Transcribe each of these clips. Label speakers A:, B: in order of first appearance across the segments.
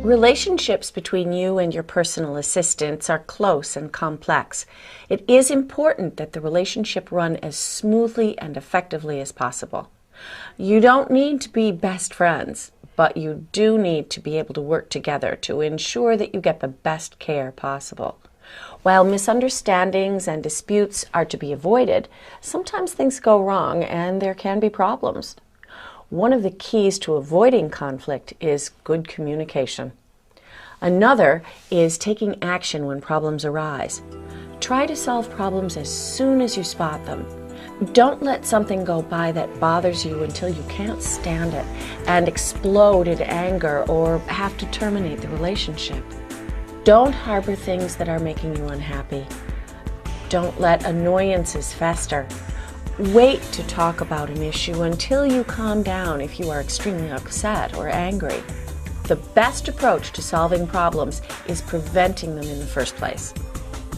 A: Relationships between you and your personal assistants are close and complex. It is important that the relationship run as smoothly and effectively as possible. You don't need to be best friends, but you do need to be able to work together to ensure that you get the best care possible. While misunderstandings and disputes are to be avoided, sometimes things go wrong and there can be problems. One of the keys to avoiding conflict is good communication. Another is taking action when problems arise. Try to solve problems as soon as you spot them. Don't let something go by that bothers you until you can't stand it and explode in anger or have to terminate the relationship. Don't harbor things that are making you unhappy. Don't let annoyances fester. Wait to talk about an issue until you calm down if you are extremely upset or angry. The best approach to solving problems is preventing them in the first place.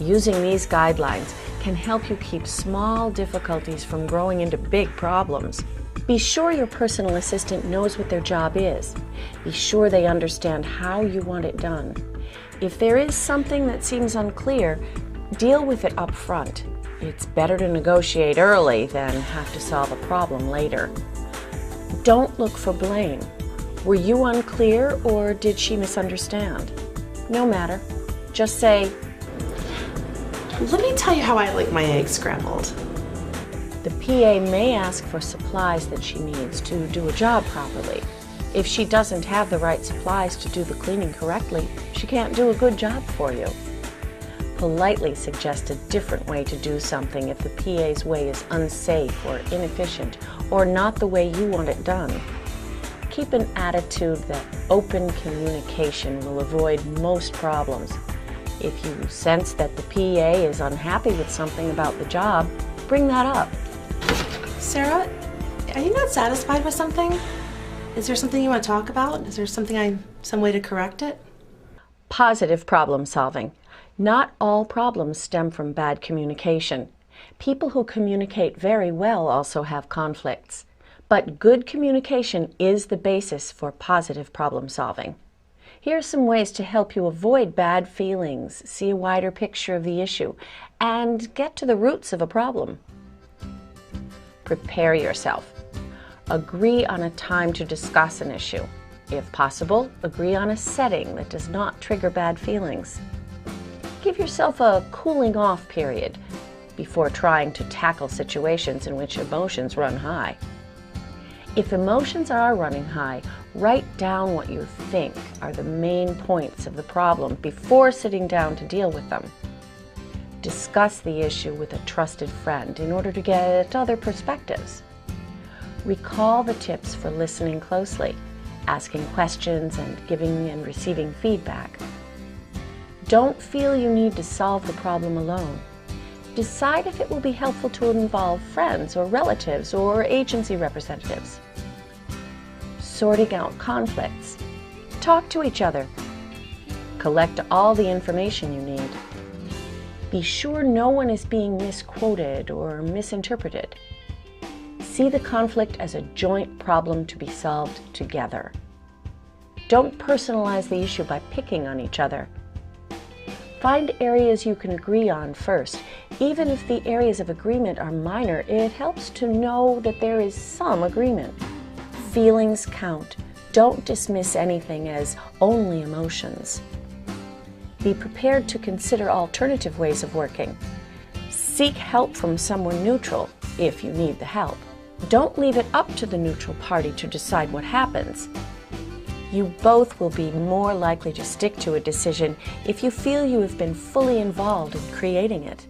A: Using these guidelines can help you keep small difficulties from growing into big problems. Be sure your personal assistant knows what their job is. Be sure they understand how you want it done. If there is something that seems unclear, deal with it up front. It's better to negotiate early than have to solve a problem later. Don't look for blame. Were you unclear or did she misunderstand? No matter. Just say,
B: "Let me tell you how I like my eggs scrambled."
A: the PA may ask for supplies that she needs to do a job properly. If she doesn't have the right supplies to do the cleaning correctly, she can't do a good job for you. Politely suggest a different way to do something if the PA's way is unsafe or inefficient or not the way you want it done. Keep an attitude that open communication will avoid most problems. If you sense that the PA is unhappy with something about the job, bring that up.
B: Sarah, are you not satisfied with something? Is there something you want to talk about? Is there some way to correct it?
A: Positive problem solving. Not all problems stem from bad communication. People who communicate very well also have conflicts. But good communication is the basis for positive problem solving. Here are some ways to help you avoid bad feelings, see a wider picture of the issue, and get to the roots of a problem. Prepare yourself. Agree on a time to discuss an issue. If possible, agree on a setting that does not trigger bad feelings. Give yourself a cooling off period before trying to tackle situations in which emotions run high. If emotions are running high, write down what you think are the main points of the problem before sitting down to deal with them. Discuss the issue with a trusted friend in order to get other perspectives. Recall the tips for listening closely, asking questions, and giving and receiving feedback. Don't feel you need to solve the problem alone. Decide if it will be helpful to involve friends or relatives or agency representatives. Sorting out conflicts. Talk to each other. Collect all the information you need. Be sure no one is being misquoted or misinterpreted. See the conflict as a joint problem to be solved together. Don't personalize the issue by picking on each other. Find areas you can agree on first. Even if the areas of agreement are minor, it helps to know that there is some agreement. Feelings count. Don't dismiss anything as only emotions. Be prepared to consider alternative ways of working. Seek help from someone neutral if you need the help. Don't leave it up to the neutral party to decide what happens. You both will be more likely to stick to a decision if you feel you have been fully involved in creating it.